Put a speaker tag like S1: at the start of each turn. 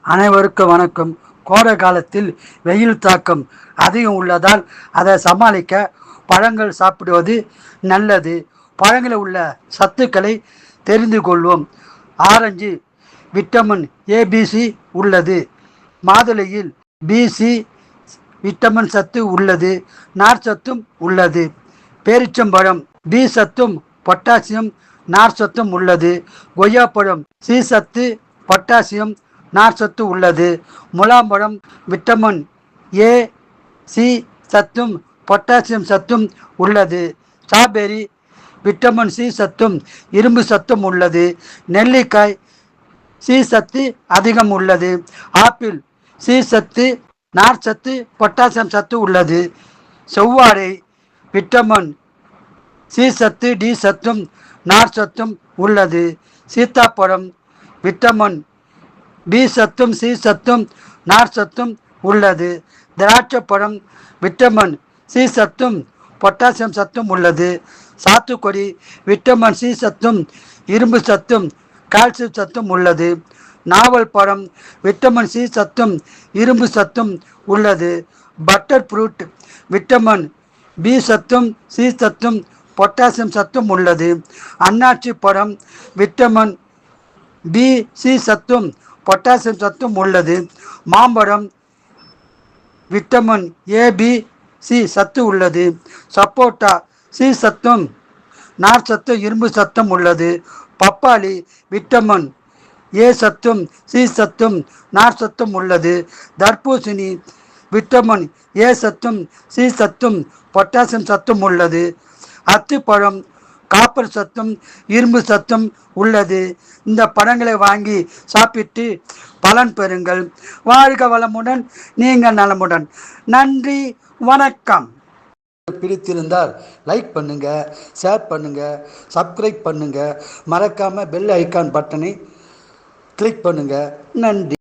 S1: அனைவருக்கும் வணக்கம். கோடை காலத்தில் வெயில் தாக்கம் அதிகம் உள்ளதால் அதை சமாளிக்க பழங்கள் சாப்பிடுவது நல்லது. பழங்களில் உள்ள சத்துக்களை தெரிந்து கொள்வோம். ஆரஞ்சு விட்டமின் ஏபிசி உள்ளது. மாதுளையில் பிசி விட்டமின் சத்து உள்ளது. நார்ச்சத்தும் உள்ளது. பேரிச்சம்பழம் பி சத்தும் பொட்டாசியம் நார்ச்சத்தும் உள்ளது. கொய்யாப்பழம் சி சத்து பொட்டாசியம் நார்ச்சத்து உள்ளது. முலாம்பழம் விட்டமின் ஏ சி சத்தும் பொட்டாசியம் சத்தும் உள்ளது. ஸ்ட்ராபெரி விட்டமின் சி சத்தும் இரும்பு சத்தும் உள்ளது. நெல்லிக்காய் சி சத்து அதிகம் உள்ளது. ஆப்பிள் சி சத்து நார்ச்சத்து பொட்டாசியம் சத்து உள்ளது. செவ்வாழை விட்டமின் சி சத்து டி சத்தும் நார்ச்சத்தும் உள்ளது. சீத்தாப்பழம் விட்டமின் பி சத்தும் சி சத்தும் நார்ச்சத்தும் உள்ளது. திராட்சை பழம் விட்டமின் சி சத்தும் பொட்டாசியம் சத்தும் உள்ளது. சாத்துக்குடி விட்டமின் சி சத்தும் இரும்பு சத்தும் கால்சியம் சத்தும் உள்ளது. நாவல் பழம் விட்டமின் சி சத்தும் இரும்பு சத்தும் உள்ளது. பட்டர் ஃப்ரூட் விட்டமின் பி சத்தும் சி சத்தும் பொட்டாசியம் சத்தும் உள்ளது. அன்னாச்சி பழம் விட்டமின் பி சி சத்தும் பொட்டாசியம் சத்தும் உள்ளது. மாம்பழம் விட்டமின் ஏ பி சி சத்து உள்ளது. சப்போட்டா சி சத்தும் நார்ச்சத்து இரும்பு சத்தும் உள்ளது. பப்பாளி விட்டமின் ஏ சத்தும் சி சத்தும் நார்ச்சத்தும் உள்ளது. தர்பூசணி விட்டமின் ஏ சத்தும் சி சத்தும் பொட்டாசியம் சத்தும் உள்ளது. அத்திப்பழம் காப்பர் சத்தும் இரும்பு சத்தும் உள்ளது. இந்த பழங்களை வாங்கி சாப்பிட்டு பலன் பெறுங்கள். வாழ்க வளமுடன், நீங்கள் நலமுடன். நன்றி, வணக்கம். பிடித்திருந்தால் லைக் பண்ணுங்க, ஷேர் பண்ணுங்க, சப்ஸ்கிரைப் பண்ணுங்க. மறக்காம பெல் ஐக்கான் பட்டனை கிளிக் பண்ணுங்க. நன்றி.